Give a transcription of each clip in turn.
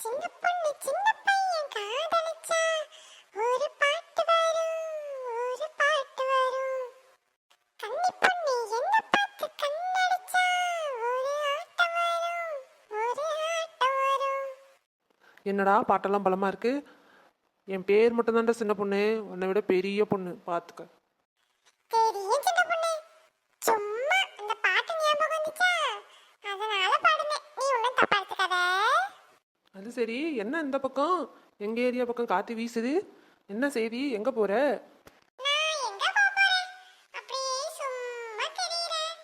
சின்ன பொண்ணு சின்ன பையன் காதலிச்சா ஒரு பாட்டு வரும் ஒரு பாட்டு வரும். கன்னி பொண்ணு என்ன பார்த்து கண்ணடிச்சா ஒரு ஆட்டம் வரும் ஒரு ஆட்டம் வரும். என்னடா பாட்டெல்லாம் பலமா இருக்கு. என் பேர் மட்டும் தான்டா சின்ன பொண்ணு, உன்னை விட பெரிய பொண்ணு பார்த்துக்க. தெரியும் சின்ன பொண்ணு, சும்மா அந்த பாட்டு ஞாபகம் வந்துச்சா அதனால பாடுனேன். நீ ஒன்றும் தப்பா எடுத்துக்காத. அது சரி, என்ன இந்த பக்கம் எங்க ஏரியா பக்கம் காத்து வீசுது? என்ன செய்தி? எங்க போற? நான் எங்க போறேன்? அப்படியே சும்மா திரியிறேன்.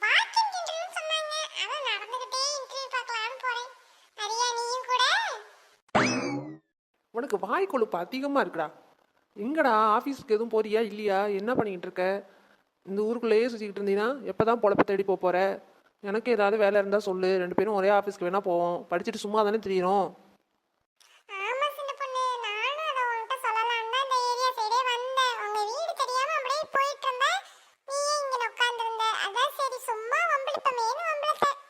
வாக்கிங் இன்டர்வியூ சொன்னாங்க, அதான் நடந்துகிட்டே இன்டர்வியூ பார்க்கலாம்னு போறேன். அரியா நீயும் கூட? உனக்கு வாய் கொழுப்பு அதிகமா இருக்குடா. எங்கடா ஆஃபீஸ்க்கு எதுவும் போறியா இல்லையா? என்ன பண்ணிக்கிட்டு இருக்க? இந்த ஊருக்குள்ளேயே சுற்றிக்கிட்டு இருந்தீங்கன்னா எப்போதான் பொழப்ப தேடி போற? எனக்கு ஏதாவது வேலை இருந்தால் சொல்லு, ரெண்டு பேரும் ஒரே ஆஃபீஸ்க்கு வேணா போவோம். படிச்சுட்டு சும்மா தானே தெரியணும். ஆமா சின்ன பொண்ணு, நானும் அதை உன்கிட்ட சொல்லலாம்னு தான் இந்த ஏரியா சைடே வந்தேன். உங்க வீடு தெரியாம அப்படியே போயிட்டு இருந்தேன். நீயே இங்க உட்காந்துருந்த, அதான் சரி சும்மா வம்பிழுப்பமேனு வம்பிழுத்தேன்.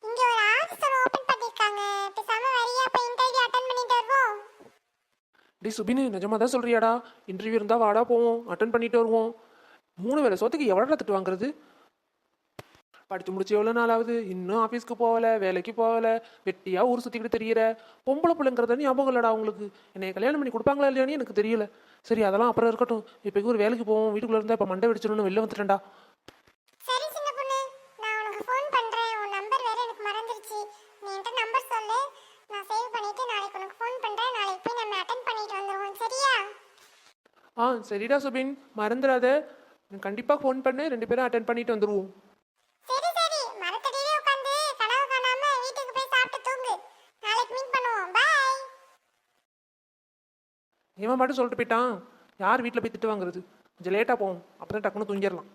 இங்க ஒரு ஆஃபீஸ் ஓபன் பண்ணிருக்காங்க, பேசாம வரியா போய் இன்டர்வியூ அட்டென்ட் பண்ணிட்டு வருவோம். டி சுபினு, நிஜமா தான் சொல்றியாடா? இன்டர்வியூ இருந்தால் வாடா போவோம், அட்டன் பண்ணிட்டு வருவோம். 3 வேளை சோத்துக்கு எவ்வளோ திட்டு வாங்குறது? படித்து முடிச்சு எவ்வளோ நாள் ஆகுது, இன்னும் ஆஃபீஸ்க்கு போகல, வேலைக்கு போகல, வெட்டியா ஊர் சுற்றிக்கிட்டு தெரியற. பொம்பளை பிள்ளைங்கிறத ஞாபகம் இல்லடா உங்களுக்கு. என்னை கல்யாணம் பண்ணி கொடுப்பாங்களா இல்லையானு எனக்கு தெரியல. சரி, அதெல்லாம் அப்புறம் இருக்கட்டும். இப்போ ஒரு வேலைக்கு போவோம். வீட்டுக்குள்ள இருந்தால் இப்போ மண்டை வெடிச்சிடணும்னு வெளில வந்துட்டேன்டா. சரி சின்ன பொண்ணு, நான் உனக்கு ஃபோன் பண்றேன். உன் நம்பர் வேற எனக்கு மறந்துருச்சு. நீ என்கிட்ட நம்பர் சொல்லு, நான் சேவ் பண்ணிட்டு நாளைக்கு உனக்கு ஃபோன் பண்றேன். நாளைக்கு போய் நம்ம அட்டென்ட் பண்ணிட்டு வந்துருவோம், சரியா? சரிடா சுபின், மறந்துடாத. கண்டிப்பாக ஃபோன் பண்ணு, ரெண்டு பேரும் அட்டன் பண்ணிட்டு வந்துடுவோம். சரி சரி, மரத்தடியிலே உட்காந்து கனவு காணாம வீட்டுக்கு போய் சாப்பிட்டு தூங்கு. நாளைக்கு மீட் பண்ணுவோம். பை. இவன் மட்டும் சொல்லிட்டு போயிட்டான். யார் வீட்டில் போய் திட்டு வாங்குறது? கொஞ்சம் லேட்டாக போவோம், அப்போ தான் டக்குன்னு தூங்கிடலாம்.